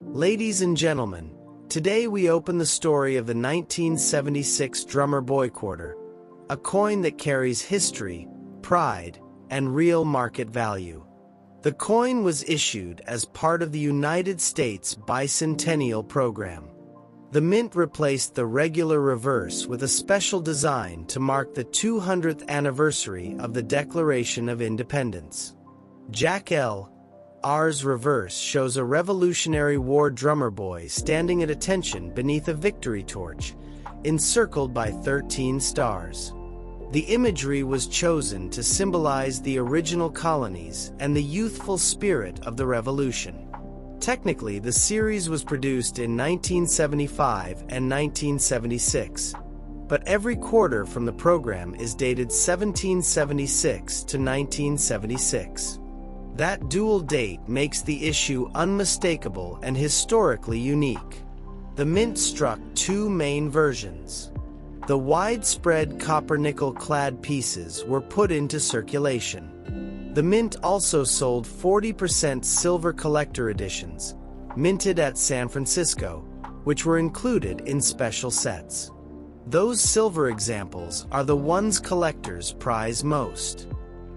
Ladies and gentlemen, today we open the story of the 1976 Drummer Boy Quarter, a coin that carries history, pride, and real market value. The coin was issued as part of the United States Bicentennial Program. The mint replaced the regular reverse with a special design to mark the 200th anniversary of the Declaration of Independence. Jack L. R's reverse shows a Revolutionary War drummer boy standing at attention beneath a victory torch, encircled by 13 stars. The imagery was chosen to symbolize the original colonies and the youthful spirit of the Revolution. Technically, the series was produced in 1975 and 1976, but every quarter from the program is dated 1776 to 1976. That dual date makes the issue unmistakable and historically unique. The mint struck two main versions. The widespread copper-nickel-clad pieces were put into circulation. The mint also sold 40% silver collector editions, minted at San Francisco, which were included in special sets. Those silver examples are the ones collectors prize most.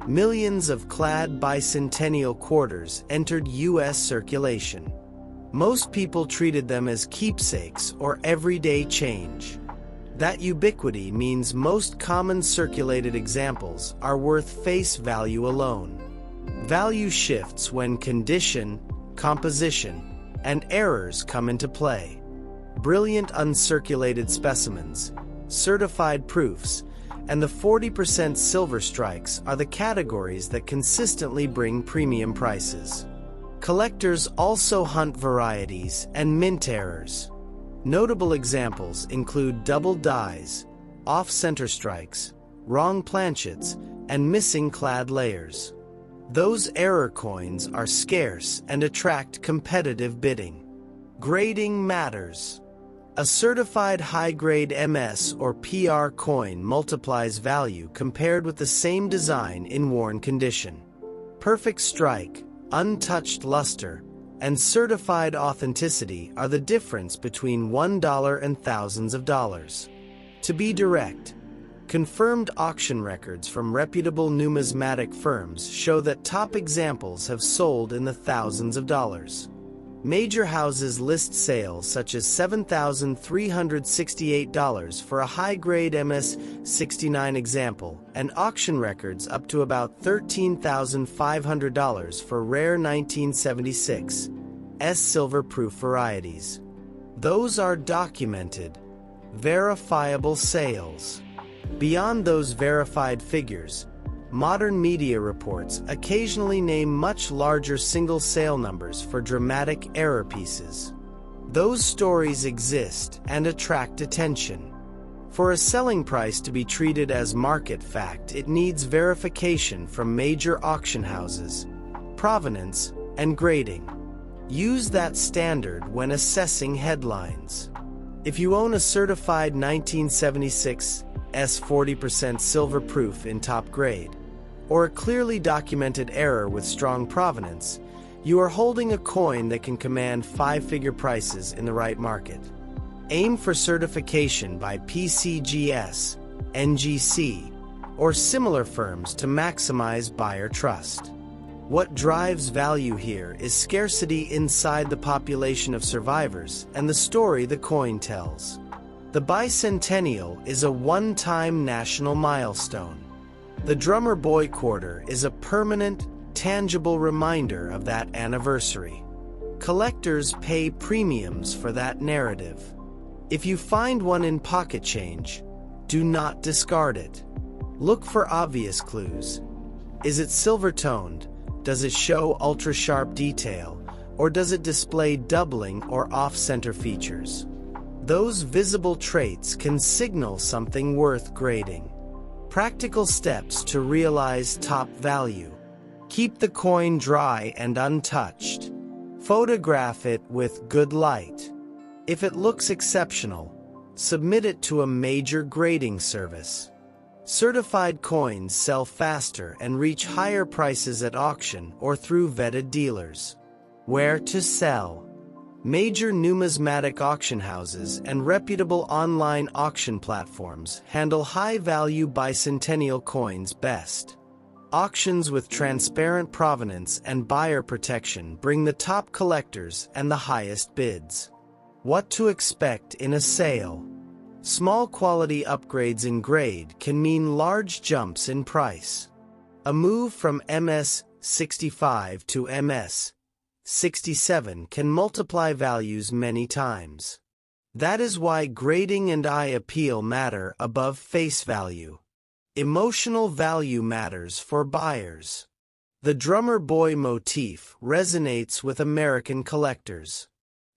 Millions of clad bicentennial quarters entered U.S. circulation. Most people treated them as keepsakes or everyday change. That ubiquity means most common circulated examples are worth face value alone. Value shifts when condition, composition, and errors come into play. Brilliant uncirculated specimens, certified proofs, and the 40% silver strikes are the categories that consistently bring premium prices. Collectors also hunt varieties and mint errors. Notable examples include double dies, off-center strikes, wrong planchets, and missing clad layers. Those error coins are scarce and attract competitive bidding. Grading matters. A certified high-grade MS or PR coin multiplies value compared with the same design in worn condition. Perfect strike, untouched luster, and certified authenticity are the difference between $1 and thousands of dollars. To be direct, confirmed auction records from reputable numismatic firms show that top examples have sold in the thousands of dollars. Major houses list sales such as $7,368 for a high-grade MS-69 example, and auction records up to about $13,500 for rare 1976 silver-proof varieties. Those are documented, verifiable sales. Beyond those verified figures, modern media reports occasionally name much larger single sale numbers for dramatic error pieces. Those stories exist and attract attention. For a selling price to be treated as market fact, it needs verification from major auction houses, provenance, and grading. Use that standard when assessing headlines. If you own a certified 1976 40% silver proof in top grade, or a clearly documented error with strong provenance, you are holding a coin that can command five-figure prices in the right market. Aim for certification by PCGS, NGC, or similar firms to maximize buyer trust. What drives value here is scarcity inside the population of survivors and the story the coin tells. The bicentennial is a one-time national milestone. The Drummer Boy Quarter is a permanent, tangible reminder of that anniversary. Collectors pay premiums for that narrative. If you find one in pocket change, do not discard it. Look for obvious clues. Is it silver-toned? Does it show ultra-sharp detail? Or does it display doubling or off-center features? Those visible traits can signal something worth grading. Practical steps to realize top value. Keep the coin dry and untouched. Photograph it with good light. If it looks exceptional, submit it to a major grading service. Certified coins sell faster and reach higher prices at auction or through vetted dealers. Where to sell. Major numismatic auction houses and reputable online auction platforms handle high-value bicentennial coins best. Auctions with transparent provenance and buyer protection bring the top collectors and the highest bids. What to expect in a sale? Small quality upgrades in grade can mean large jumps in price. A move from MS 65 to MS 67 can multiply values many times. That is why grading and eye appeal matter above face value. Emotional value matters for buyers. The drummer boy motif resonates with American collectors.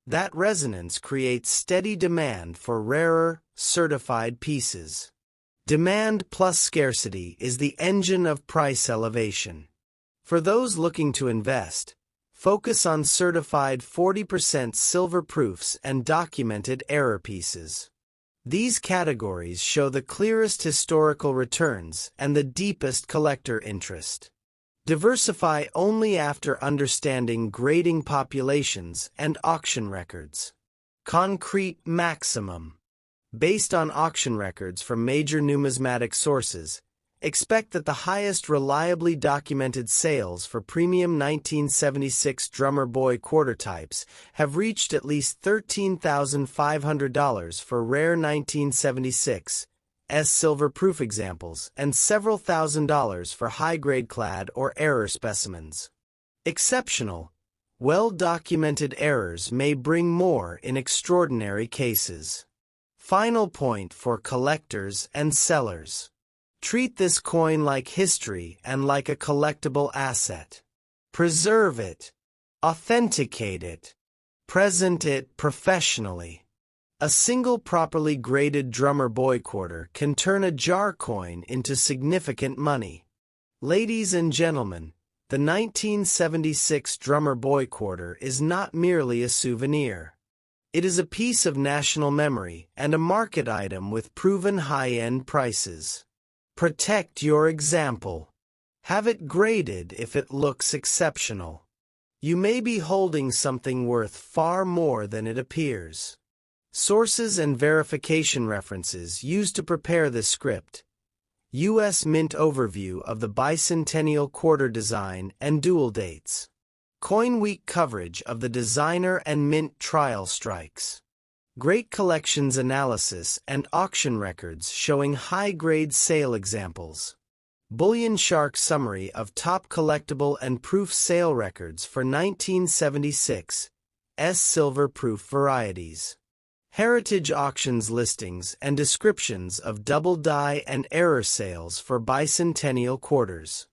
That resonance creates steady demand for rarer, certified pieces. Demand plus scarcity is the engine of price elevation. For those looking to invest, focus on certified 40% silver proofs and documented error pieces. These categories show the clearest historical returns and the deepest collector interest. Diversify only after understanding grading populations and auction records. Concrete maximum. Based on auction records from major numismatic sources, expect that the highest reliably documented sales for premium 1976 drummer boy quarter types have reached at least $13,500 for rare 1976 silver proof examples and several $1,000s for high-grade clad or error specimens. Exceptional, well-documented errors may bring more in extraordinary cases. Final point for collectors and sellers. Treat this coin like history and like a collectible asset. Preserve it. Authenticate it. Present it professionally. A single properly graded drummer boy quarter can turn a jar coin into significant money. Ladies and gentlemen, the 1976 drummer boy quarter is not merely a souvenir. It is a piece of national memory and a market item with proven high-end prices. Protect your example. Have it graded if it looks exceptional. You may be holding something worth far more than it appears. Sources and verification references used to prepare this script. U.S. Mint overview of the bicentennial quarter design and dual dates. Coin Week coverage of the designer and mint trial strikes. Great collections analysis and auction records showing high-grade sale examples. Bullion Shark summary of top collectible and proof sale records for 1976 silver proof varieties. Heritage auctions listings and descriptions of double die and error sales for bicentennial quarters.